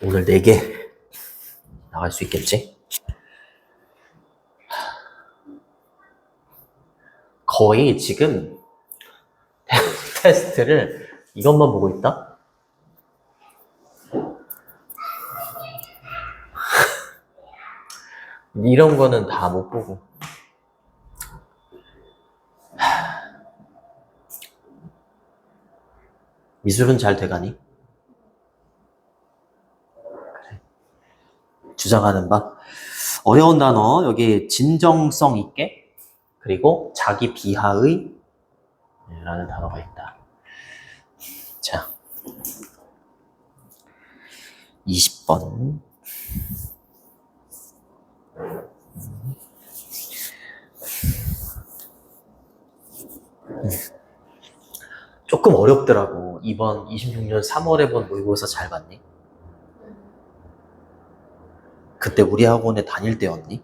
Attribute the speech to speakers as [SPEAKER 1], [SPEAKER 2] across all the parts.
[SPEAKER 1] 오늘 4개 나갈 수 있겠지? 거의 지금 테스트를 이것만 보고 있다? 이런 거는 다 못 보고. 미술은 잘 돼가니? 그래. 주장하는 바. 어려운 단어, 여기 진정성 있게, 그리고 자기 비하의 라는 단어가 있다. 자, 20번. 조금 어렵더라고. 이번 26년 3월에 본 모의고사 잘 봤니? 그때 우리 학원에 다닐 때였니?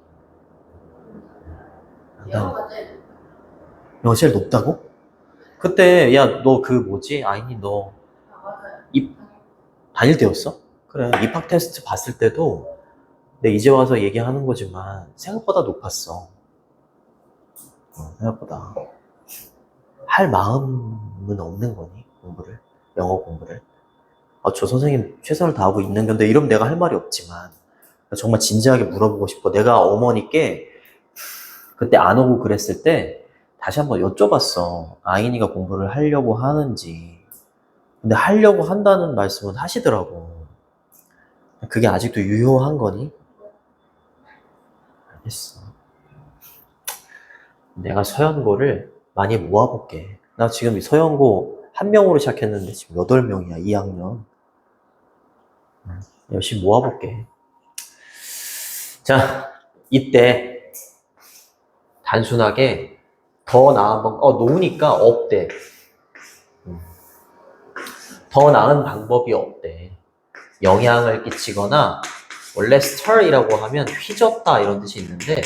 [SPEAKER 1] 영어 제일 높다고? 그때 야 너 그 뭐지? 아이니 너 다닐 때였어? 그래, 입학 테스트 봤을 때도 내 이제 와서 얘기하는 거지만 생각보다 높았어. 생각보다. 할 마음은 없는 거니? 공부를? 영어 공부를? 저 선생님 최선을 다하고 있는 건데 이러면 내가 할 말이 없지만 정말 진지하게 물어보고 싶어. 내가 어머니께 그때 안 오고 그랬을 때 다시 한번 여쭤봤어. 아이니가 공부를 하려고 하는지. 근데 하려고 한다는 말씀은 하시더라고. 그게 아직도 유효한 거니? 알겠어. 내가 서연고를 많이 모아볼게. 나 지금 이 서연고 1명으로 시작했는데 지금 8명이야, 2학년. 열심히 모아볼게. 자, 이때 단순하게 더 나은 놓으니까 없대. 더 나은 방법이 없대. 영향을 끼치거나, 원래 stir이라고 하면 휘젓다 이런 뜻이 있는데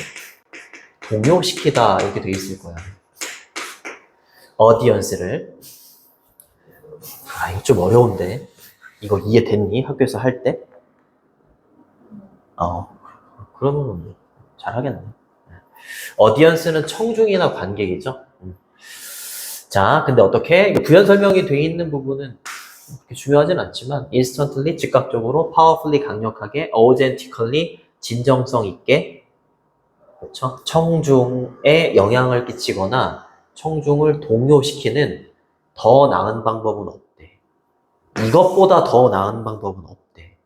[SPEAKER 1] 동요시키다 이렇게 돼 있을 거야. audience를. 이거 좀 어려운데. 이거 이해됐니? 학교에서 할 때? 그러면 잘하겠네. audience는 청중이나 관객이죠. 자, 근데 어떻게? 부연 설명이 돼 있는 부분은 그렇게 중요하진 않지만 instantly, 즉각적으로, powerfully, 강력하게, authentically, 진정성 있게, 그렇죠? 청중에 영향을 끼치거나 청중을 동요시키는 더 나은 방법은 없대. 이것보다 더 나은 방법은 없대.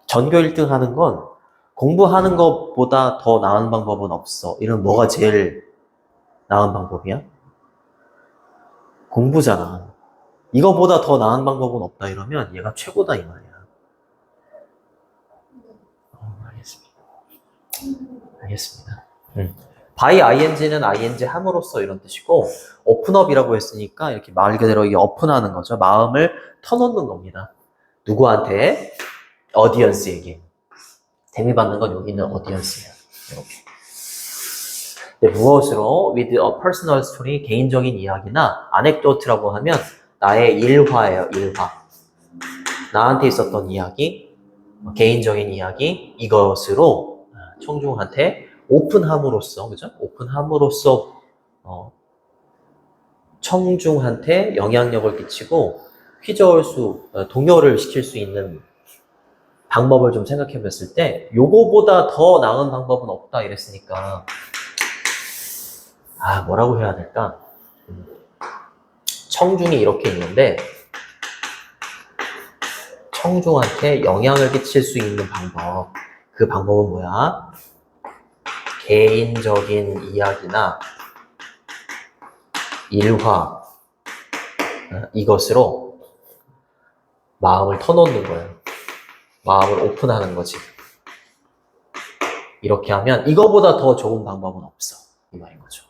[SPEAKER 1] 전교 1등 하는 건 공부하는 것보다 더 나은 방법은 없어. 이런 뭐가 제일 나은 방법이야? 공부잖아. 이거보다 더 나은 방법은 없다 이러면 얘가 최고다 이 말이야. 알겠습니다. by ing는 ing 함으로써 이런 뜻이고, openup이라고 했으니까 이렇게 말 그대로 이게 오픈하는 거죠. 마음을 터놓는 겁니다. 누구한테? audience에게. 재미받는 건 여기 있는 audience예요. 이렇게. 네, 무엇으로? with a personal story, 개인적인 이야기나 anecdote라고 하면 나의 일화예요, 일화. 나한테 있었던 이야기, 개인적인 이야기, 이것으로 청중한테 오픈함으로써, 그죠? 오픈함으로써 청중한테 영향력을 끼치고 동요를 시킬 수 있는 방법을 좀 생각해 봤을 때 요거보다 더 나은 방법은 없다 이랬으니까 뭐라고 해야 될까? 청중이 이렇게 있는데 청중한테 영향을 끼칠 수 있는 방법, 그 방법은 뭐야? 개인적인 이야기나 일화, 이것으로 마음을 터놓는 거예요. 마음을 오픈하는 거지. 이렇게 하면 이거보다 더 좋은 방법은 없어. 이 말인 거죠.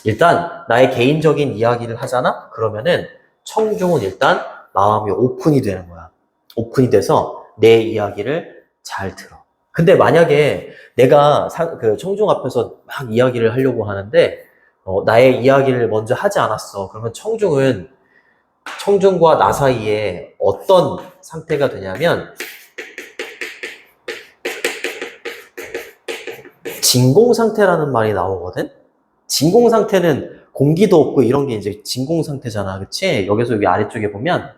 [SPEAKER 1] 일단 나의 개인적인 이야기를 하잖아? 그러면은 청중은 일단 마음이 오픈이 되는 거야. 오픈이 돼서 내 이야기를 잘 들어. 근데 만약에 내가 그 청중 앞에서 막 이야기를 하려고 하는데 나의 이야기를 먼저 하지 않았어. 그러면 청중과 나 사이에 어떤 상태가 되냐면 진공 상태라는 말이 나오거든? 진공 상태는 공기도 없고 이런 게 이제 진공 상태잖아. 그치? 여기 아래쪽에 보면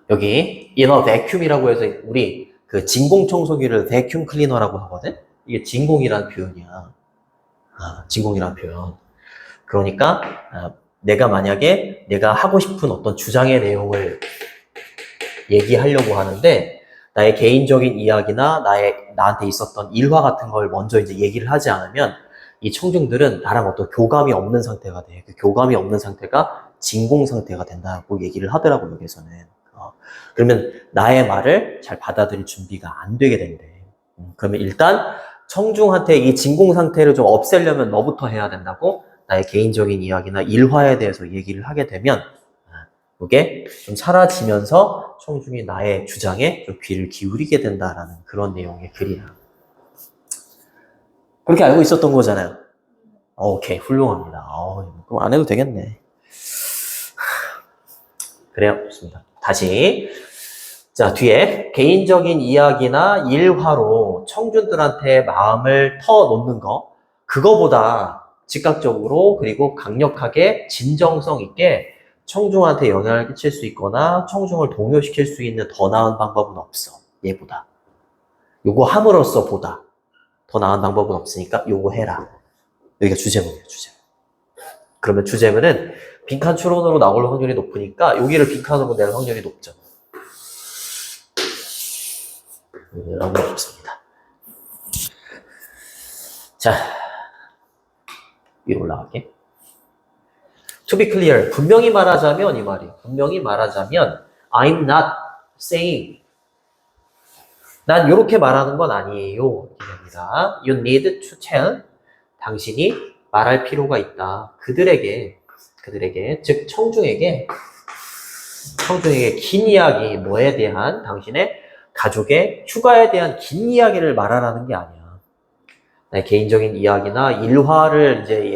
[SPEAKER 1] 여기 inner vacuum이라고 해서 우리 그 진공 청소기를 vacuum cleaner라고 하거든? 이게 진공이라는 표현이야. 진공이라는 표현. 그러니까 만약에 내가 하고 싶은 어떤 주장의 내용을 얘기하려고 하는데 나의 개인적인 이야기나 나한테 있었던 일화 같은 걸 먼저 이제 얘기를 하지 않으면 이 청중들은 나랑 어떤 교감이 없는 상태가 돼. 그 교감이 없는 상태가 진공 상태가 된다고 얘기를 하더라고, 여기서는. 그러면 나의 말을 잘 받아들일 준비가 안 되게 된대. 그러면 일단 청중한테 이 진공 상태를 좀 없애려면 너부터 해야 된다고 나의 개인적인 이야기나 일화에 대해서 얘기를 하게 되면 이게 좀 사라지면서 청중이 나의 주장에 좀 귀를 기울이게 된다라는 그런 내용의 글이야. 그렇게 알고 있었던 거잖아요. 오케이, 훌륭합니다. 그럼 안 해도 되겠네. 그래요, 좋습니다. 다시. 자, 뒤에 개인적인 이야기나 일화로 청중들한테 마음을 터놓는 거, 그거보다 즉각적으로 그리고 강력하게 진정성 있게 청중한테 영향을 끼칠 수 있거나 청중을 동요시킬 수 있는 더 나은 방법은 없어. 얘보다. 요거 함으로써 보다 더 나은 방법은 없으니까 요거 해라. 여기가 주제문이에요, 주제문. 그러면 주제문은 빈칸 추론으로 나올 확률이 높으니까 여기를 빈칸으로 낼 확률이 높죠. 너무 좋습니다. 자, 위로 올라갈게. To be clear, 분명히 말하자면 이 말이에요. 분명히 말하자면 I'm not saying 난 이렇게 말하는 건 아니에요. 이렇게 됩니다. You need to tell 당신이 말할 필요가 있다. 그들에게 즉 청중에게 긴 이야기 뭐에 대한 당신의 가족의 휴가에 대한 긴 이야기를 말하라는 게 아니야. 나의 개인적인 이야기나 일화를 이제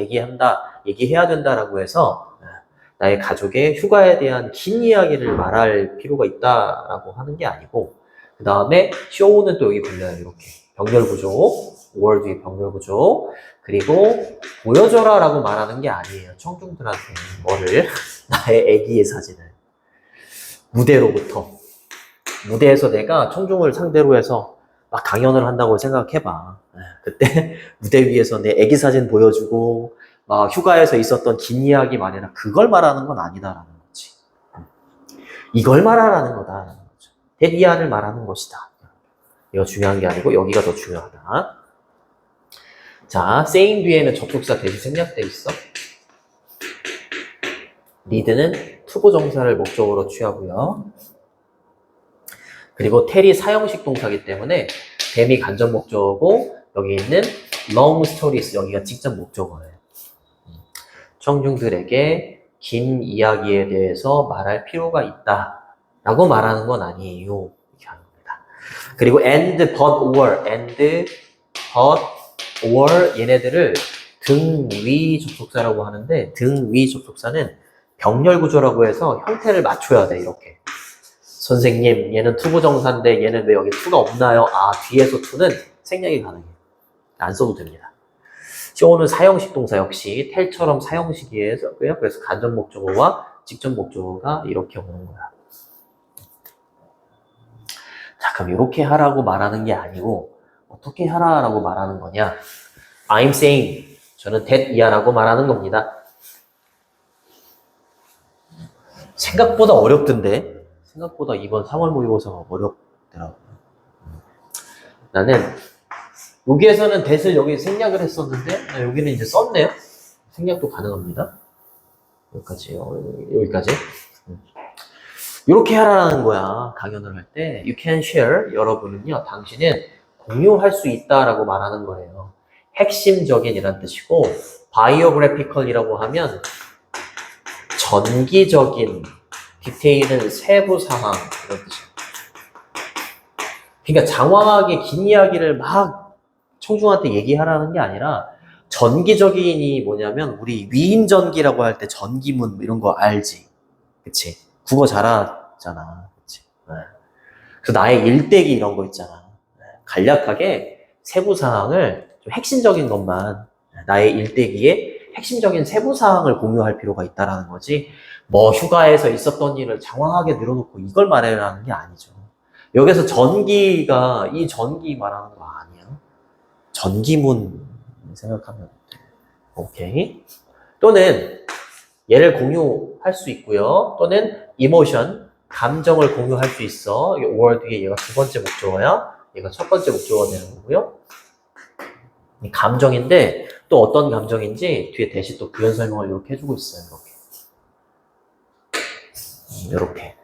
[SPEAKER 1] 얘기해야 된다라고 해서 나의 가족의 휴가에 대한 긴 이야기를 말할 필요가 있다라고 하는 게 아니고 그 다음에 show는 또 여기 걸려요. 이렇게 병렬구조, word 위 병렬구조 그리고 보여줘라 라고 말하는 게 아니에요. 청중들한테 뭐를 나의 아기의 사진을 무대에서 내가 청중을 상대로 해서 막 강연을 한다고 생각해봐. 그때 무대 위에서 내 아기 사진 보여주고 막 휴가에서 있었던 긴 이야기 말해라. 그걸 말하는 건 아니다라는 거지. 이걸 말하라는 거다라는 거죠. 대리아를 말하는 것이다. 이거 중요한 게 아니고 여기가 더 중요하다. 자, saying 뒤에는 접속사 대시 생략돼 있어. need는 투부정사를 목적으로 취하고요. 그리고 tell이 사형식 동사이기 때문에 them이 간접 목적어고 여기 있는 long stories 여기가 직접 목적어예요. 청중들에게 긴 이야기에 대해서 말할 필요가 있다 라고 말하는 건 아니에요. 이렇게 하는 겁니다. 그리고 and, but, or 얘네들을 등 위 접속사라고 하는데 등 위 접속사는 병렬 구조라고 해서 형태를 맞춰야 돼. 이렇게 선생님 얘는 투부정사인데 얘는 왜 여기 투가 없나요? 뒤에서 투는 생략이 가능해요. 안 써도 됩니다. show는 사형식 동사 역시 텔처럼 사형식이에요. 그래서 간접 목적어와 직접 목적어가 이렇게 오는 거야. 자, 그럼 이렇게 하라고 말하는 게 아니고 어떻게 하라라고 말하는 거냐? I'm saying 저는 that 이하라고 말하는 겁니다. 생각보다 어렵던데? 생각보다 이번 3월 모의고사가 어렵더라고요. 나는 여기에서는 that을 여기 생략을 했었는데 여기는 이제 썼네요. 생략도 가능합니다. 여기까지. 이렇게 하라는 거야. 강연을 할 때 you can share 여러분은요. 당신은 공유할 수 있다라고 말하는 거예요. 핵심적인 이란 뜻이고 biographical이라고 하면 전기적인 디테일은 세부 상황 이런 뜻이에요. 그러니까 장황하게 긴 이야기를 막 청중한테 얘기하라는 게 아니라 전기적인이 뭐냐면 우리 위임전기라고 할 때 전기문 이런 거 알지? 그치? 국어 잘하잖아. 그치? 네. 그래서 나의 일대기 이런 거 있잖아. 네. 간략하게 세부 사항을 좀 핵심적인 것만 나의 일대기에 핵심적인 세부 사항을 공유할 필요가 있다라는 거지. 뭐 휴가에서 있었던 일을 장황하게 늘어놓고 이걸 말해라는 게 아니죠. 여기서 전기가 이 전기 말하는 거 아니야. 전기문 생각하면 돼. 오케이. 또는 얘를 공유할 수 있고요. 또는 이모션, 감정을 공유할 수 있어. 이게 5월 뒤에 얘가 두 번째 목적어야. 얘가 첫 번째 목적어가 되는 거고요. 이 감정인데 또 어떤 감정인지 뒤에 대신 또 부연 설명을 이렇게 해주고 있어요. 이렇게.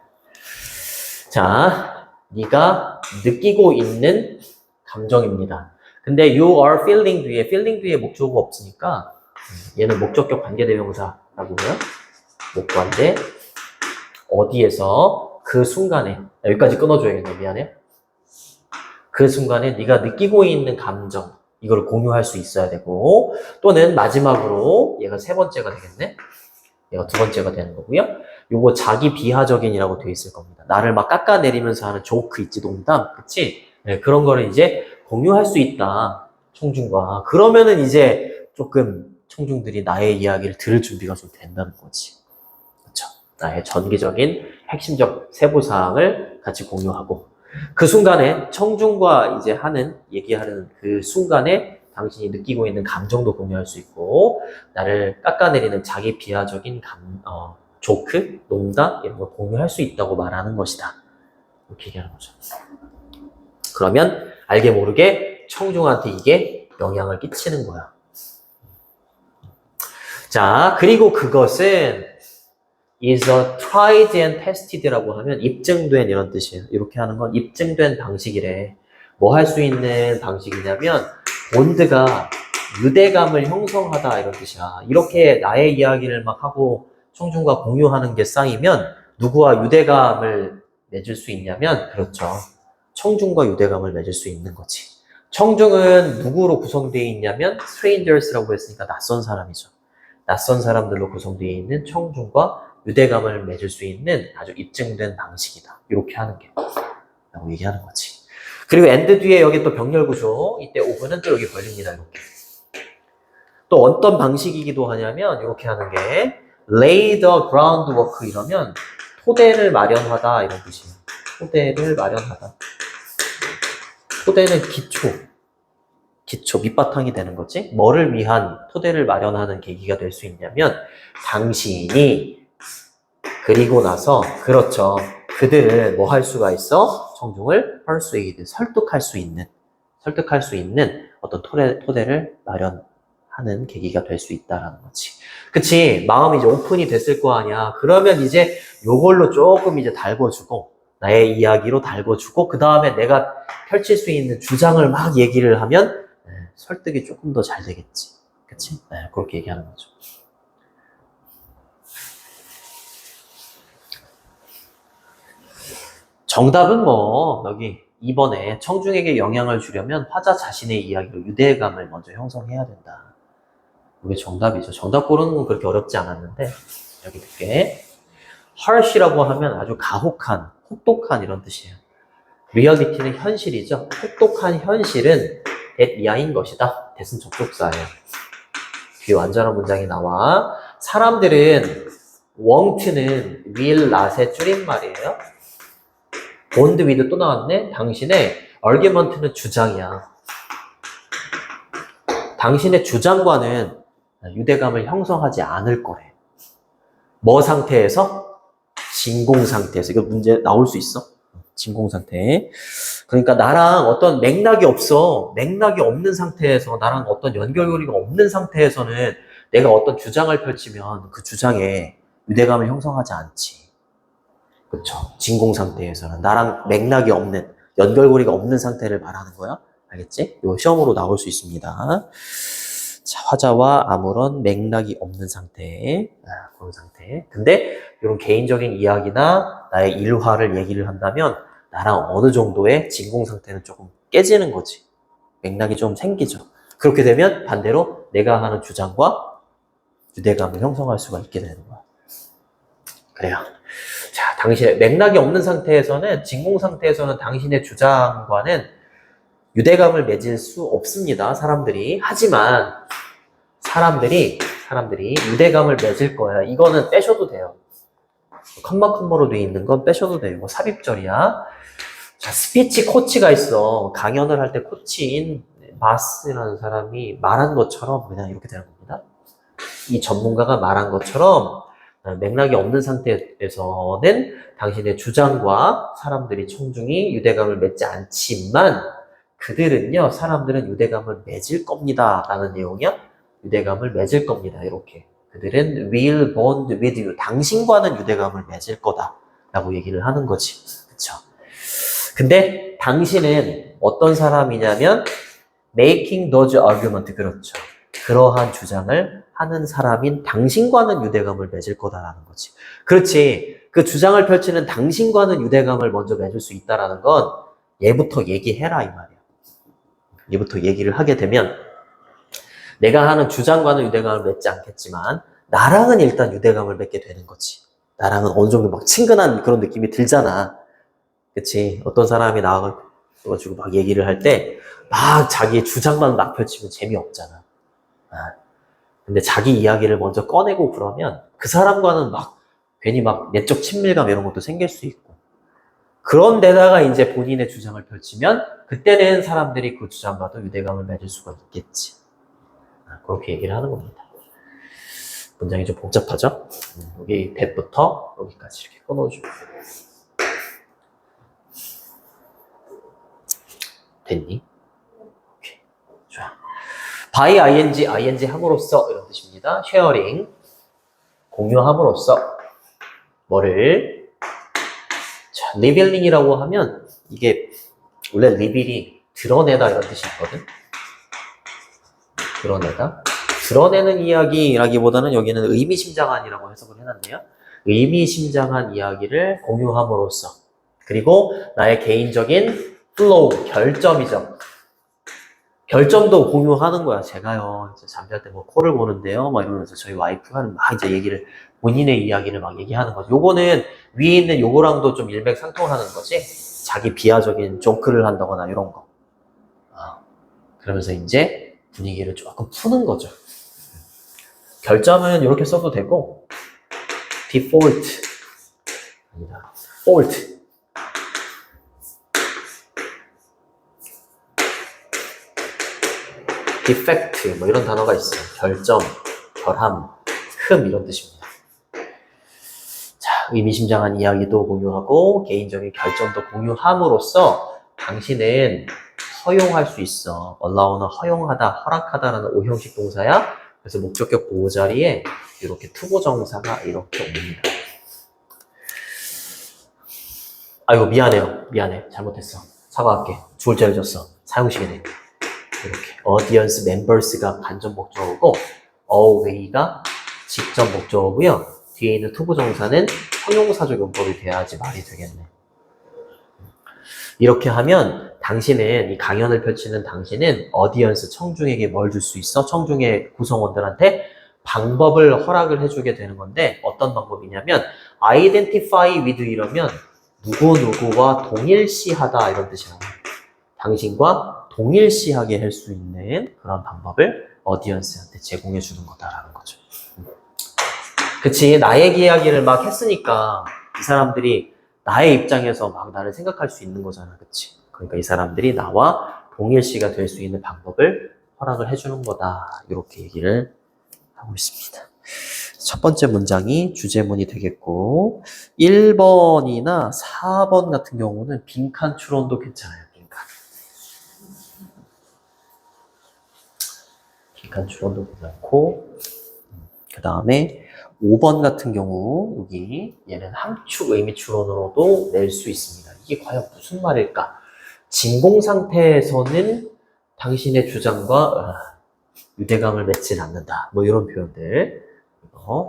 [SPEAKER 1] 자, 네가 느끼고 있는 감정입니다. 근데 you are feeling 뒤에 feeling 뒤에 목적어가 없으니까 얘는 목적격 관계대명사라고요. 목관대 어디에서 그 순간에 여기까지 끊어줘야겠네. 미안해. 그 순간에 네가 느끼고 있는 감정 이걸 공유할 수 있어야 되고 또는 마지막으로 얘가 세 번째가 되겠네. 얘가 두 번째가 되는 거고요. 요거 자기 비하적인이라고 되어 있을 겁니다. 나를 막 깎아내리면서 하는 조크 있지, 농담, 그치? 네, 그런 거를 이제 공유할 수 있다, 청중과. 그러면은 이제 조금 청중들이 나의 이야기를 들을 준비가 좀 된다는 거지. 그쵸? 나의 전기적인 핵심적 세부사항을 같이 공유하고. 그 순간에 청중과 이제 얘기하는 그 순간에 당신이 느끼고 있는 감정도 공유할 수 있고, 나를 깎아내리는 자기 비하적인 조크, 농담, 이런 걸 공유할 수 있다고 말하는 것이다. 이렇게 얘기하는 거죠. 그러면 알게 모르게 청중한테 이게 영향을 끼치는 거야. 자, 그리고 그것은 is a tried and tested라고 하면 입증된 이런 뜻이에요. 이렇게 하는 건 입증된 방식이래. 뭐 할 수 있는 방식이냐면 본드가 유대감을 형성하다 이런 뜻이야. 이렇게 나의 이야기를 막 하고 청중과 공유하는 게 쌓이면 누구와 유대감을 맺을 수 있냐면 그렇죠. 청중과 유대감을 맺을 수 있는 거지. 청중은 누구로 구성되어 있냐면 strangers라고 했으니까 낯선 사람이죠. 낯선 사람들로 구성되어 있는 청중과 유대감을 맺을 수 있는 아주 입증된 방식이다. 이렇게 하는 게 라고 얘기하는 거지. 그리고 and 뒤에 여기 또 병렬 구조. 이때 오브는 또 여기 걸립니다. 이렇게. 또 어떤 방식이기도 하냐면 이렇게 하는 게 lay the groundwork 이러면 토대를 마련하다 이런 뜻이에요. 토대를 마련하다. 토대는 기초, 밑바탕이 되는 거지. 뭐를 위한 토대를 마련하는 계기가 될 수 있냐면 당신이 그리고 나서 그렇죠. 그들을 뭐 할 수가 있어? 청중을 persuade, 설득할 수 있는 어떤 토대를 마련하는 계기가 될 수 있다라는 거지. 그치? 마음이 이제 오픈이 됐을 거 아니야. 그러면 이제 요걸로 조금 이제 달궈주고 나의 이야기로 달궈주고 그 다음에 내가 펼칠 수 있는 주장을 막 얘기를 하면 설득이 조금 더 잘 되겠지. 그치? 네, 그렇게 얘기하는 거죠. 정답은 뭐 여기 2번에 청중에게 영향을 주려면 화자 자신의 이야기로 유대감을 먼저 형성해야 된다. 이게 정답이죠. 정답 고르는 건 그렇게 어렵지 않았는데 여기 듣게 harsh라고 하면 아주 가혹한, 혹독한 이런 뜻이에요. 리얼리티는 현실이죠. 혹독한 현실은 that이하인 것이다. that은 접속사예요. 뒤에 완전한 문장이 나와. 사람들은 won't는 will not의 줄임말이에요. bond with 또 나왔네. 당신의 argument는 주장이야. 당신의 주장과는 유대감을 형성하지 않을 거래. 뭐 상태에서? 진공 상태에서. 이거 문제 나올 수 있어? 진공 상태. 그러니까 나랑 어떤 맥락이 없어. 맥락이 없는 상태에서 나랑 어떤 연결고리가 없는 상태에서는 내가 어떤 주장을 펼치면 그 주장에 유대감을 형성하지 않지. 그쵸. 진공 상태에서는 나랑 맥락이 없는 연결고리가 없는 상태를 말하는 거야. 알겠지? 이거 시험으로 나올 수 있습니다. 자, 화자와 아무런 맥락이 없는 상태. 그런 상태. 근데 이런 개인적인 이야기나 나의 일화를 얘기를 한다면 나랑 어느 정도의 진공 상태는 조금 깨지는 거지. 맥락이 좀 생기죠. 그렇게 되면 반대로 내가 하는 주장과 유대감을 형성할 수가 있게 되는 거야. 그래요. 자, 당신의 맥락이 없는 상태에서는, 진공 상태에서는 당신의 주장과는 유대감을 맺을 수 없습니다. 사람들이. 하지만 사람들이 유대감을 맺을 거야. 이거는 빼셔도 돼요. 컴마로 돼 있는 건 빼셔도 돼요. 이거 삽입절이야. 자, 스피치 코치가 있어. 강연을 할 때 코치인 마스라는 사람이 말한 것처럼 그냥 이렇게 되는 겁니다. 이 전문가가 말한 것처럼 맥락이 없는 상태에서는 당신의 주장과 사람들이 청중이 유대감을 맺지 않지만 그들은요, 사람들은 유대감을 맺을 겁니다. 라는 내용이야. 유대감을 맺을 겁니다. 이렇게. 그들은 will bond with you. 당신과는 유대감을 맺을 거다. 라고 얘기를 하는 거지. 그쵸? 근데 당신은 어떤 사람이냐면 making those argument. 그렇죠. 그러한 주장을 하는 사람인 당신과는 유대감을 맺을 거다라는 거지. 그렇지. 그 주장을 펼치는 당신과는 유대감을 먼저 맺을 수 있다라는 건 얘부터 얘기해라 이 말이야. 얘부터 얘기를 하게 되면 내가 하는 주장과는 유대감을 맺지 않겠지만 나랑은 일단 유대감을 맺게 되는 거지. 나랑은 어느 정도 막 친근한 그런 느낌이 들잖아. 그치? 어떤 사람이 나와가지고 막 얘기를 할 때 막 자기의 주장만 막 펼치면 재미없잖아. 근데 자기 이야기를 먼저 꺼내고 그러면 그 사람과는 막 괜히 막 내적 친밀감 이런 것도 생길 수 있고. 그런데다가 이제 본인의 주장을 펼치면 그때는 사람들이 그 주장과도 유대감을 맺을 수가 있겠지. 그렇게 얘기를 하는 겁니다. 문장이 좀 복잡하죠? 여기 that부터 여기까지 이렇게 끊어주고. 됐니? 오케이. 좋아. by ing 함으로써 이런 뜻입니다. sharing, 공유함으로써 뭐를 자, 리빌링이라고 하면 이게 원래 리빌이 드러내다 이런 뜻이 있거든. 드러내는 이야기라기보다는 여기는 의미심장한이라고 해석을 해놨네요. 의미심장한 이야기를 공유함으로써 그리고 나의 개인적인 플로우, 결점이죠. 결점도 공유하는 거야. 제가요, 이제 잠잘 때 뭐 코를 고는데요, 막 이러면서 저희 와이프가 막 이제 얘기를, 본인의 이야기를 막 얘기하는 거죠. 요거는 위에 있는 요거랑도 좀 일맥상통하는 거지. 자기 비하적인 조크를 한다거나 이런 거. 그러면서 이제 분위기를 조금 푸는 거죠. 결점은 이렇게 써도 되고, default, 아니다, fault. defect 뭐 이런 단어가 있어요. 결점, 결함, 흠 이런 뜻입니다. 자, 의미심장한 이야기도 공유하고 개인적인 결점도 공유함으로써 당신은 허용할 수 있어. allow는 허용하다, 허락하다라는 오형식 동사야. 그래서 목적격 보호 자리에 이렇게 투부정사가 이렇게 옵니다. 아이고 미안해 잘못했어. 사과할게. 주울 잘해줬어. 사용시계네. 이렇게 audience members가 간접 목적어고 away가 직접 목적어고요. 뒤에 있는 투부정사는 형용사적 용법이 돼야지 말이 되겠네. 이렇게 하면 당신은 이 강연을 펼치는 당신은 audience 청중에게 뭘 줄 수 있어? 청중의 구성원들한테 방법을 허락을 해주게 되는 건데 어떤 방법이냐면 identify with 이러면 누구누구와 동일시하다 이런 뜻이야. 당신과 동일시하게 할 수 있는 그런 방법을 어디언스한테 제공해 주는 거다라는 거죠. 그치, 나의 이야기를 막 했으니까 이 사람들이 나의 입장에서 막 나를 생각할 수 있는 거잖아. 그치? 그러니까 이 사람들이 나와 동일시가 될 수 있는 방법을 허락을 해주는 거다. 이렇게 얘기를 하고 있습니다. 첫 번째 문장이 주제문이 되겠고 1번이나 4번 같은 경우는 빈칸 추론도 괜찮아요. 빈칸 추론도 괜찮고 그 다음에 5번 같은 경우 여기 얘는 함축 의미 추론으로도 낼 수 있습니다. 이게 과연 무슨 말일까? 진공 상태에서는 당신의 주장과 유대감을 맺지 않는다. 뭐 이런 표현들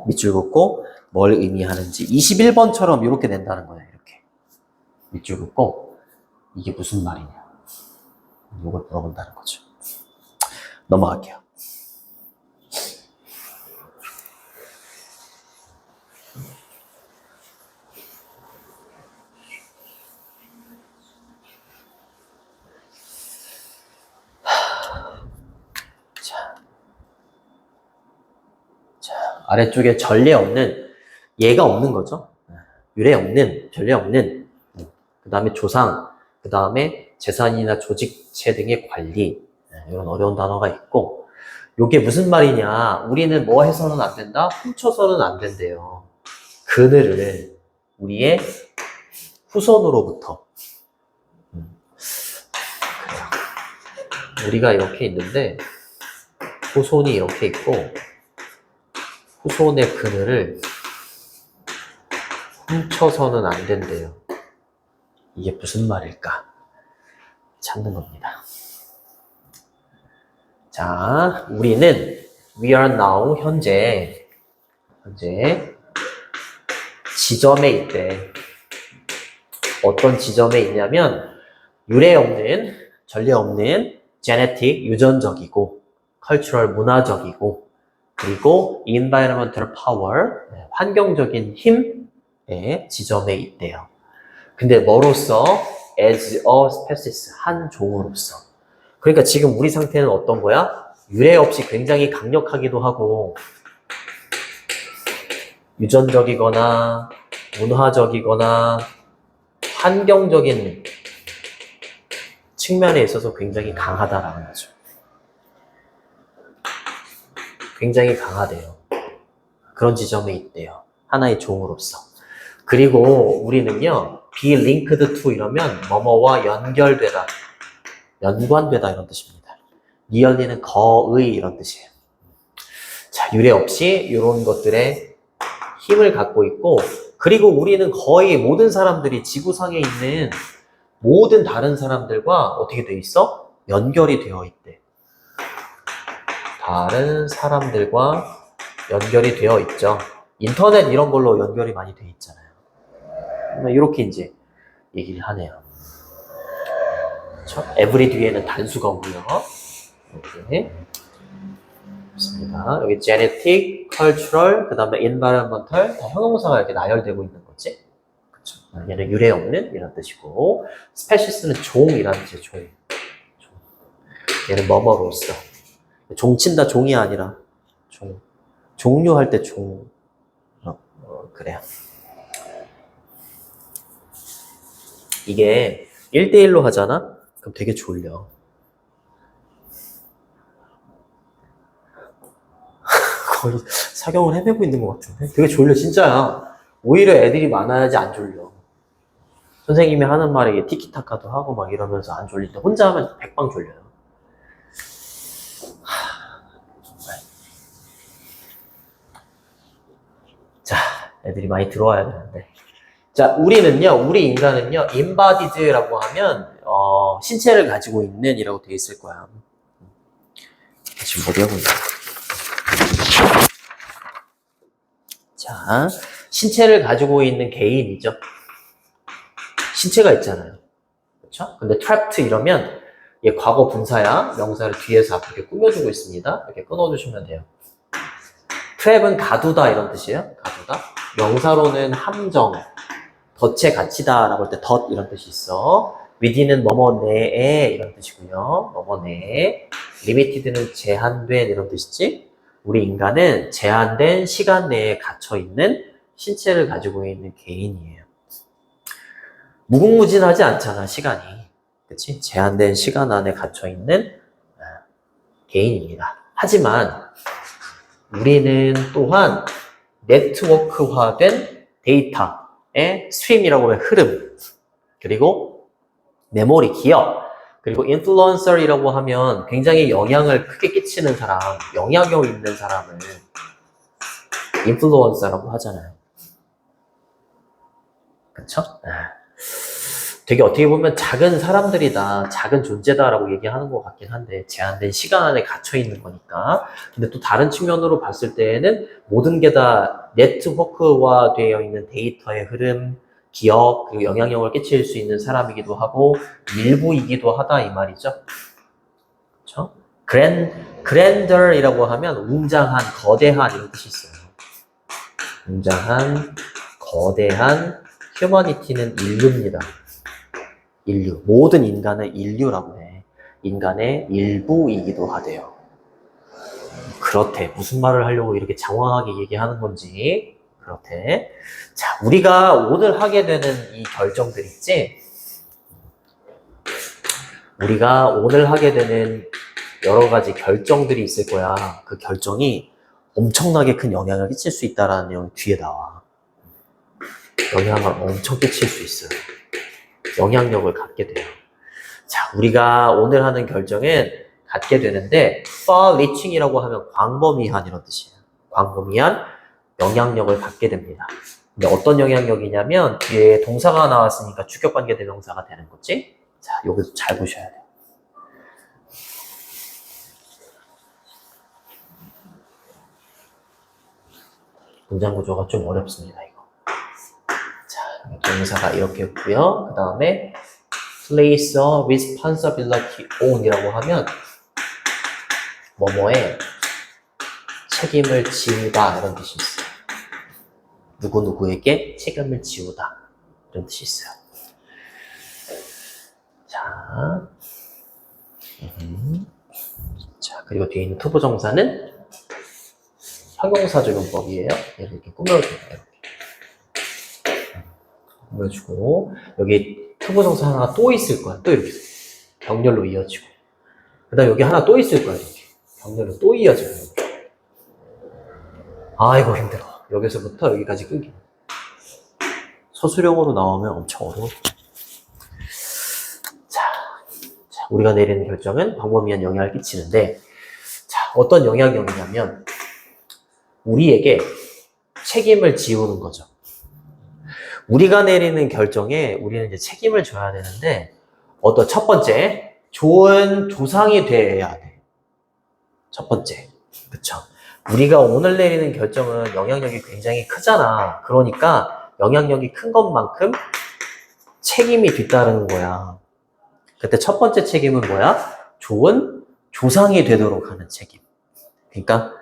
[SPEAKER 1] 밑줄 긋고 뭘 의미하는지 21번처럼 이렇게 낸다는 거예요. 이렇게 밑줄 긋고 이게 무슨 말이냐. 이걸 물어본다는 거죠. 넘어갈게요. 아래쪽에 전례 없는, 예가 없는 거죠. 유례 없는, 전례 없는, 그 다음에 조상, 그 다음에 재산이나 조직체 등의 관리, 이런 어려운 단어가 있고, 요게 무슨 말이냐. 우리는 뭐 해서는 안 된다? 훔쳐서는 안 된대요. 그늘을 우리의 후손으로부터. 우리가 이렇게 있는데, 후손이 이렇게 있고, 후손의 그늘을 훔쳐서는 안 된대요. 이게 무슨 말일까? 찾는 겁니다. 자, 우리는 we are now 현재 지점에 있대. 어떤 지점에 있냐면 유례 없는, 전례 없는 genetic, 유전적이고 cultural, 문화적이고 그리고 environmental power, 환경적인 힘의 지점에 있대요. 근데 뭐로써? as a species, 한 종으로서. 그러니까 지금 우리 상태는 어떤 거야? 유례 없이 굉장히 강력하기도 하고 유전적이거나 문화적이거나 환경적인 측면에 있어서 굉장히 강하다라는 거죠. 굉장히 강하대요. 그런 지점에 있대요. 하나의 종으로서. 그리고 우리는요, be linked to 이러면 뭐뭐와 연결되다, 연관되다 이런 뜻입니다. 리얼리는 거의 이런 뜻이에요. 자, 유례 없이 이런 것들에 힘을 갖고 있고, 그리고 우리는 거의 모든 사람들이 지구상에 있는 모든 다른 사람들과 어떻게 돼 있어? 연결이 되어 있대. 다른 사람들과 연결이 되어 있죠. 인터넷 이런 걸로 연결이 많이 돼 있잖아요. 이렇게 이제 얘기를 하네요. 그렇죠? every 뒤에는 단수가 오고요. 이렇게 좋습니다. 여기 genetic, cultural, 그 다음에 environmental 다 형용사가 이렇게 나열되고 있는 거지. 그렇죠? 얘는 유례 없는 이런 뜻이고, species는 종이라는 뜻이에요. 종. 얘는 뭐뭐로서. 종친다 종이 아니라 종. 종료할 때 종. 그래요. 이게 1대1로 하잖아? 그럼 되게 졸려. 거의 사경을 헤매고 있는 것 같은데? 되게 졸려, 진짜야. 오히려 애들이 많아야지 안 졸려. 선생님이 하는 말에 티키타카도 하고 막 이러면서 안 졸릴 때 혼자 하면 백방 졸려요. 정말. 자, 애들이 많이 들어와야 되는데. 자, 우리 인간은요, embodied라고 하면, 신체를 가지고 있는 이라고 되어 있을 거야. 지금 어디 하고 있나? 자, 신체를 가지고 있는 개인이죠. 신체가 있잖아요. 그렇죠? 근데 trapped 이러면, 얘 과거 분사야, 명사를 뒤에서 앞에 꾸며주고 있습니다. 이렇게 끊어주시면 돼요. trap은 가두다 이런 뜻이에요. 가두다. 명사로는 함정, 덫에 갇히다 라고 할 때 덫 이런 뜻이 있어. within은 뭐뭐 내에 이런 뜻이고요. 뭐뭐 내에. limited는 제한된 이런 뜻이지. 우리 인간은 제한된 시간 내에 갇혀있는 신체를 가지고 있는 개인이에요. 무궁무진하지 않잖아, 시간이. 그치? 제한된 시간 안에 갇혀있는 개인입니다. 하지만 우리는 또한 네트워크화된 데이터의 스트림이라고 하면 흐름, 그리고 메모리, 기억, 그리고 인플루언서이라고 하면 굉장히 영향을 크게 끼치는 사람, 영향력 있는 사람을 인플루언서라고 하잖아요. 그쵸? 되게 어떻게 보면 작은 사람들이다, 작은 존재다라고 얘기하는 것 같긴 한데 제한된 시간 안에 갇혀 있는 거니까. 근데 또 다른 측면으로 봤을 때에는 모든 게 다 네트워크화 되어 있는 데이터의 흐름, 기업, 그리고 영향력을 끼칠 수 있는 사람이기도 하고 일부이기도 하다 이 말이죠. 그렇죠? grander이라고 하면 웅장한, 거대한 이런 뜻이 있어요. 웅장한, 거대한, humanity는 인류입니다. 인류. 모든 인간을 인류라고 해. 인간의 일부이기도 하대요. 그렇대. 무슨 말을 하려고 이렇게 장황하게 얘기하는 건지. 그렇대. 자, 우리가 오늘 하게 되는 이 결정들 있지? 우리가 오늘 하게 되는 여러 가지 결정들이 있을 거야. 그 결정이 엄청나게 큰 영향을 끼칠 수 있다는 내용이 뒤에 나와. 영향을 엄청 끼칠 수 있어요. 영향력을 갖게 돼요. 자, 우리가 오늘 하는 결정은 갖게 되는데 far-reaching이라고 하면 광범위한 이런 뜻이에요. 광범위한 영향력을 갖게 됩니다. 근데 어떤 영향력이냐면 뒤에 동사가 나왔으니까 주격관계 대명사가 되는 거지. 자, 여기서 잘 보셔야 돼요. 문장 구조가 좀 어렵습니다, 이거. 자, 동사가 이렇게 있고요. 그 다음에 place a responsibility on 이라고 하면 뭐뭐에 책임을 지우다 이런 뜻이 있어요. 누구누구에게 책임을 지우다 이런 뜻이 있어요. 자, 자, 그리고 뒤에 있는 투부정사는 형용사 적용법이에요. 얘를 이렇게 꾸며줘요. 이렇게. 꾸며주고 여기 투부정사 하나 또 있을 거야. 또 이렇게 병렬로 이어지고 그 다음 여기 하나 또 있을 거야. 이렇게 병렬로 또 이어지고 아이고 힘들어. 여기서부터 여기까지 끊기. 서술형으로 나오면 엄청 어려워. 자, 우리가 내리는 결정은 광범위한 영향을 끼치는데 자, 어떤 영향력이냐면 우리에게 책임을 지우는 거죠. 우리가 내리는 결정에 우리는 이제 책임을 져야 되는데 어떤 첫 번째 좋은 조상이 돼야 돼. 첫 번째. 그쵸? 우리가 오늘 내리는 결정은 영향력이 굉장히 크잖아. 그러니까 영향력이 큰 것만큼 책임이 뒤따르는 거야. 그때 첫 번째 책임은 뭐야? 좋은 조상이 되도록 하는 책임. 그러니까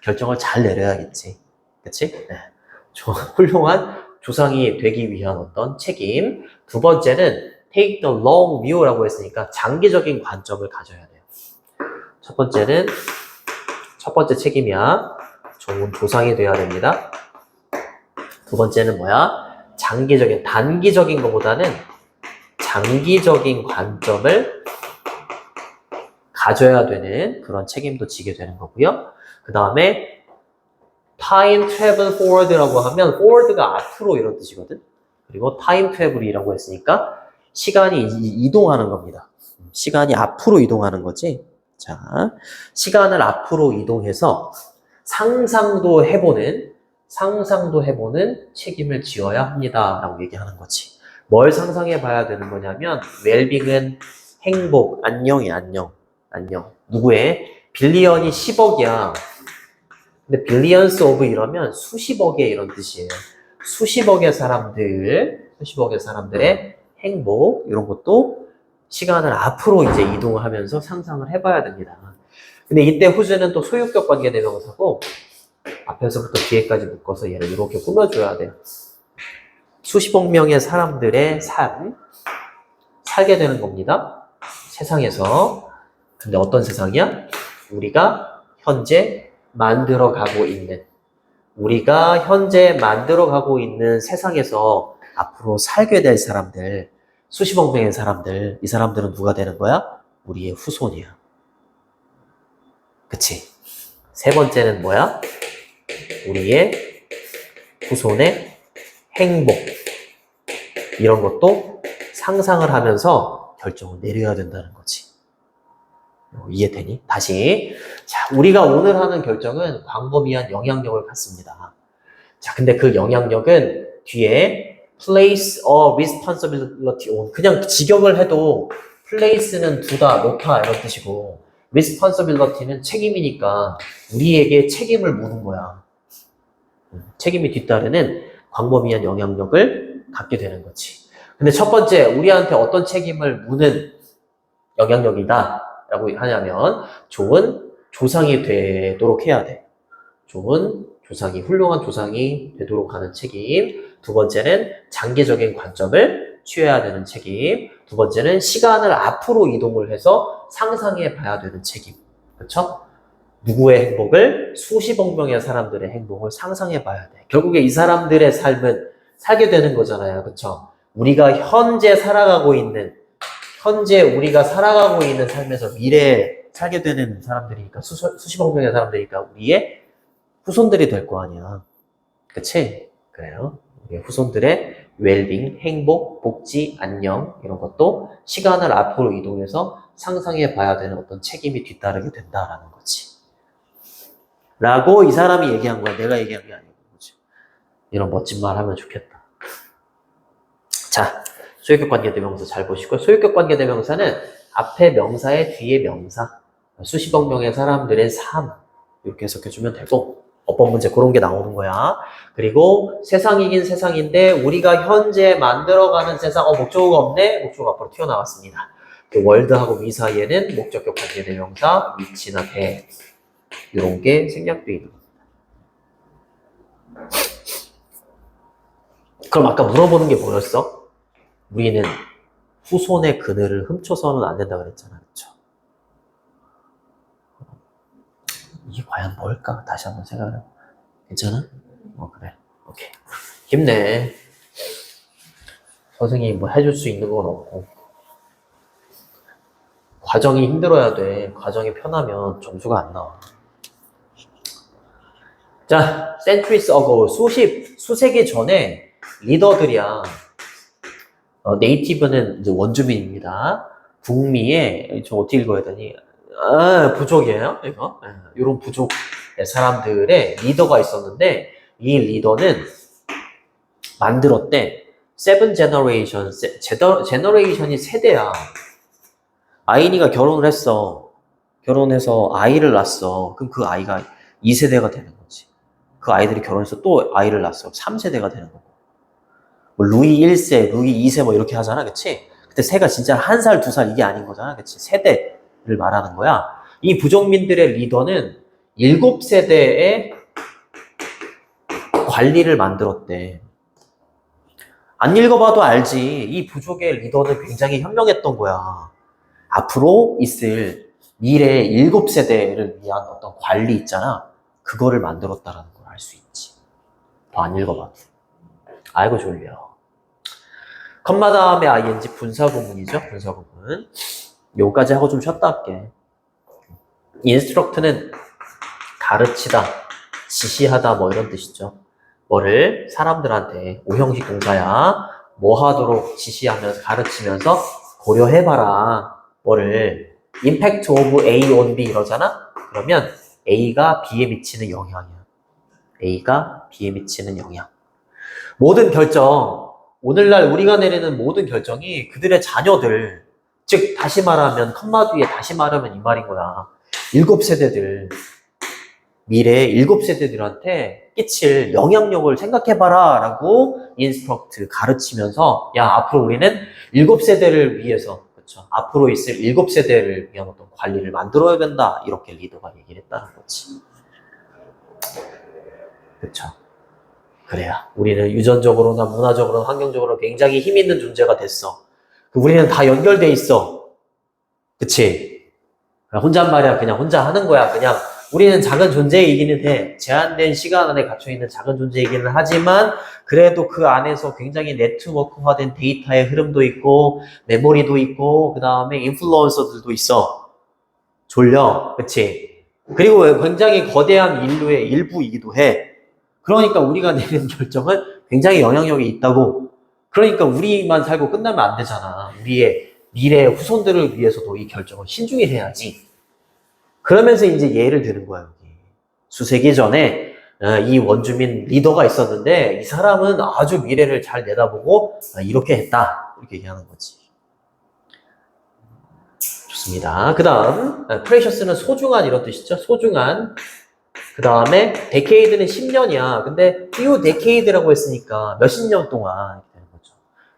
[SPEAKER 1] 결정을 잘 내려야겠지. 그치? 네. 훌륭한 조상이 되기 위한 어떤 책임. 두 번째는 take the long view라고 했으니까 장기적인 관점을 가져야 돼요. 첫 번째는 첫 번째 책임이야. 좋은 조상이 돼야 됩니다. 두 번째는 뭐야? 장기적인, 단기적인 것보다는 장기적인 관점을 가져야 되는 그런 책임도 지게 되는 거고요. 그 다음에 time travel forward라고 하면 forward가 앞으로 이런 뜻이거든. 그리고 time travel이라고 했으니까 시간이 이동하는 겁니다. 시간이 앞으로 이동하는 거지. 자, 시간을 앞으로 이동해서 상상도 해보는 책임을 지어야 합니다. 라고 얘기하는 거지. 뭘 상상해 봐야 되는 거냐면 웰빙은 행복, 안녕이 안녕. 누구의? 빌리언이 10억이야. 근데 billions of 이러면 수십억의 이런 뜻이에요. 수십억의 사람들의 행복 이런 것도 시간을 앞으로 이제 이동을 하면서 상상을 해봐야 됩니다. 근데 이때 whose는 또 소유격 관계 대명사고 앞에서부터 뒤에까지 묶어서 얘를 이렇게 꾸며줘야 돼요. 수십억 명의 사람들의 삶 살게 되는 겁니다. 세상에서. 근데 어떤 세상이야? 우리가 현재 만들어가고 있는 세상에서 앞으로 살게 될 사람들, 수십억 명의 사람들, 이 사람들은 누가 되는 거야? 우리의 후손이야. 그치? 세 번째는 뭐야? 우리의 후손의 행복. 이런 것도 상상을 하면서 결정을 내려야 된다는 거지. 이해되니? 다시. 자, 우리가 오늘 하는 결정은 광범위한 영향력을 갖습니다. 자, 근데 그 영향력은 뒤에 place a responsibility on 그냥 직역을 해도 place는 두다, 놓다 이런 뜻이고 responsibility는 책임이니까 우리에게 책임을 묻는 거야. 책임이 뒤따르는 광범위한 영향력을 갖게 되는 거지. 근데 첫 번째, 우리한테 어떤 책임을 묻는 영향력이다 라고 하냐면 좋은 조상이 되도록 해야 돼. 좋은 조상이, 훌륭한 조상이 되도록 하는 책임. 두 번째는 장기적인 관점을 취해야 되는 책임. 두 번째는 시간을 앞으로 이동을 해서 상상해 봐야 되는 책임. 그렇죠? 누구의 행복을, 수십억 명의 사람들의 행복을 상상해 봐야 돼. 결국에 이 사람들의 삶은 살게 되는 거잖아요. 그렇죠? 우리가 현재 우리가 살아가고 있는 삶에서 미래에 살게 되는 사람들이니까, 수십억 명의 사람들이니까 우리의 후손들이 될 거 아니야. 그치? 그래요. 우리의 후손들의 웰빙, 행복, 복지, 안녕 이런 것도 시간을 앞으로 이동해서 상상해 봐야 되는 어떤 책임이 뒤따르게 된다라는 거지. 라고 이 사람이 얘기한 거야. 내가 얘기한 게 아니고. 그치? 이런 멋진 말 하면 좋겠다. 자, 소유격 관계대명사 잘 보시고, 소유격 관계대명사는 앞에 명사의 뒤에 명사, 수십억 명의 사람들의 삶 이렇게 해석해주면 되고, 어법 문제 그런 게 나오는 거야. 그리고 세상이긴 세상인데 우리가 현재 만들어가는 세상, 목적어가 없네? 목적어가 앞으로 튀어나왔습니다. 그 월드하고 위 사이에는 목적격 관계대명사, 위치나 대 이런 게 생략되어 있는 겁니다. 그럼 아까 물어보는 게 뭐였어? 우리는 후손의 그늘을 훔쳐서는 안 된다 그랬잖아. 그렇죠? 이게 과연 뭘까? 다시 한번 생각해봐. 괜찮아? 그래. 오케이. 힘내. 선생님이 뭐 해줄 수 있는 건 없고. 과정이 힘들어야 돼. 과정이 편하면 점수가 안 나와. 자, centuries ago, 수세기 전에 리더들이야. 네이티브는 이제 원주민입니다. 북미에, 저 어떻게 읽어야 되니? 부족이에요, 이거. 이런 부족 사람들의 리더가 있었는데, 이 리더는 만들었대. 세븐 제너레이션, 제너레이션이 세대야. 아이니가 결혼을 했어. 결혼해서 아이를 낳았어. 그럼 그 아이가 2세대가 되는 거지. 그 아이들이 결혼해서 또 아이를 낳았어. 3세대가 되는 거고. 뭐 루이 1세, 루이 2세 뭐 이렇게 하잖아. 그치? 그때 세가 진짜 1살, 2살 이게 아닌 거잖아. 그치? 세대를 말하는 거야. 이 부족민들의 리더는 7세대의 관리를 만들었대. 안 읽어봐도 알지. 이 부족의 리더는 굉장히 현명했던 거야. 앞으로 있을 미래의 7세대를 위한 어떤 관리 있잖아. 그거를 만들었다라는 걸 알 수 있지. 더 안 읽어봐도. 아이고 졸려. 컴마 다음에 ing 분사구문이죠. 분사구문. 요까지 하고 좀 쉬었다 할게. instruct는 가르치다, 지시하다 뭐 이런 뜻이죠. 뭐를 사람들한테 오형식 동사야. 뭐 하도록 지시하면서 가르치면서 고려해봐라. 뭐를 impact of A on B 이러잖아. 그러면 A가 B에 미치는 영향이야. A가 B에 미치는 영향. 모든 결정, 오늘날 우리가 내리는 모든 결정이 그들의 자녀들, 즉 다시 말하면 컴마 뒤에 다시 말하면 이 말인 거야. 7세대들, 미래의 7세대들한테 끼칠 영향력을 생각해봐라 라고 인스트럭트 가르치면서 야 앞으로 우리는 7세대를 위해서 그렇죠. 앞으로 있을 7세대를 위한 어떤 관리를 만들어야 된다 이렇게 리더가 얘기를 했다는 거지. 그렇죠. 그래야 우리는 유전적으로나 문화적으로나 환경적으로 굉장히 힘 있는 존재가 됐어. 우리는 다 연결돼 있어. 그치? 혼잣말이야. 그냥 혼자 하는 거야. 그냥 우리는 작은 존재이기는 해. 제한된 시간 안에 갇혀있는 작은 존재이기는 하지만 그래도 그 안에서 굉장히 네트워크화된 데이터의 흐름도 있고 메모리도 있고 그 다음에 인플루언서들도 있어. 졸려. 그치? 그리고 굉장히 거대한 인류의 일부이기도 해. 그러니까 우리가 내리는 결정은 굉장히 영향력이 있다고. 그러니까 우리만 살고 끝나면 안 되잖아. 우리의 미래의 후손들을 위해서도 이 결정을 신중히 해야지. 그러면서 이제 예를 드는 거야, 여기. 수세기 전에 이 원주민 리더가 있었는데 이 사람은 아주 미래를 잘 내다보고 이렇게 했다. 이렇게 얘기하는 거지. 좋습니다. 그 다음, precious는 소중한 이런 뜻이죠. 소중한. 그 다음에 decade는 10년이야. 근데 few decade라고 했으니까 몇십 년 동안 이렇게 되는 거죠.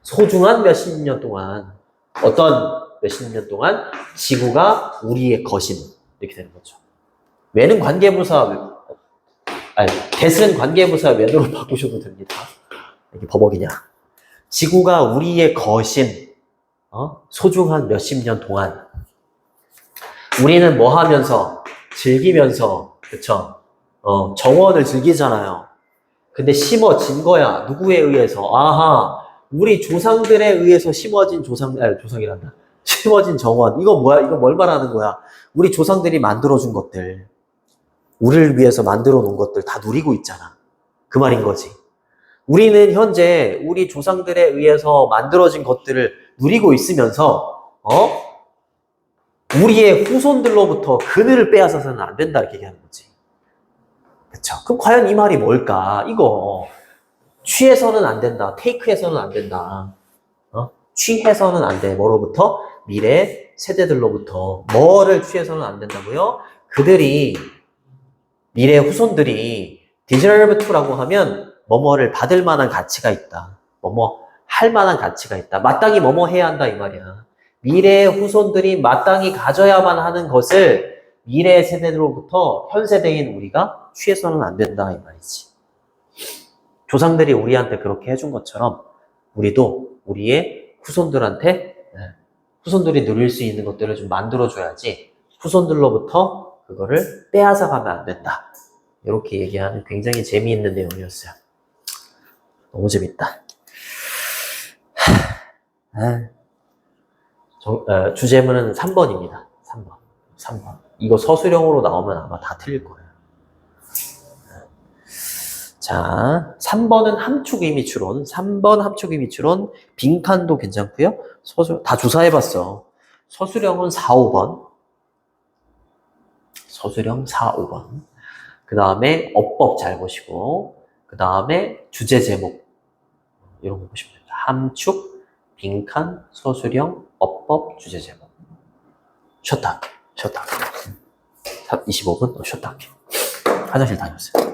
[SPEAKER 1] 소중한 몇십 년 동안 어떤 몇십 년 동안 지구가 우리의 것임 이렇게 되는 거죠. 왜는 관계부사 아니 대은 관계부사 왜로 바꾸셔도 됩니다. 이게 버벅이냐. 지구가 우리의 것임 소중한 몇십 년 동안 우리는 뭐 하면서 즐기면서 그쵸? 정원을 즐기잖아요. 근데 심어진 거야. 누구에 의해서? 아하, 우리 조상들에 의해서 심어진 조상이란다. 심어진 정원. 이거 뭐야? 이거 뭘 말하는 거야? 우리 조상들이 만들어준 것들. 우리를 위해서 만들어 놓은 것들 다 누리고 있잖아. 그 말인 거지. 우리는 현재 우리 조상들에 의해서 만들어진 것들을 누리고 있으면서, 우리의 후손들로부터 그늘을 빼앗아서는 안 된다. 이렇게 얘기하는 거지. 그쵸. 그럼 과연 이 말이 뭘까? 이거. 취해서는 안 된다. 테이크해서는 안 된다. 취해서는 안 돼. 뭐로부터? 미래 세대들로부터. 뭐를 취해서는 안 된다고요? 그들이, 미래 후손들이 deserve to라고 하면 뭐뭐를 받을 만한 가치가 있다. 뭐뭐 할 만한 가치가 있다. 마땅히 뭐뭐 해야 한다 이 말이야. 미래 후손들이 마땅히 가져야만 하는 것을 미래 세대들로부터 현 세대인 우리가 취해서는 안 된다 이 말이지. 조상들이 우리한테 그렇게 해준 것처럼 우리도 우리의 후손들한테 후손들이 누릴 수 있는 것들을 좀 만들어줘야지 후손들로부터 그거를 빼앗아 가면 안 된다. 이렇게 얘기하는 굉장히 재미있는 내용이었어요. 너무 재밌다. 주제문은 3번입니다. 3번. 이거 서술형으로 나오면 아마 다 틀릴 거예요. 자, 3번은 함축 의미 추론. 3번 함축 의미 추론. 빈칸도 괜찮고요. 다 조사해봤어. 서술형은 4, 5번. 서술형 4, 5번. 그 다음에 어법 잘 보시고, 그 다음에 주제 제목. 이런 거 보시면 됩니다. 함축, 빈칸, 서술형, 어법, 주제 제목. 쉬었다 할게. 25분? 쉬었다 할게. 화장실 다녀오세요.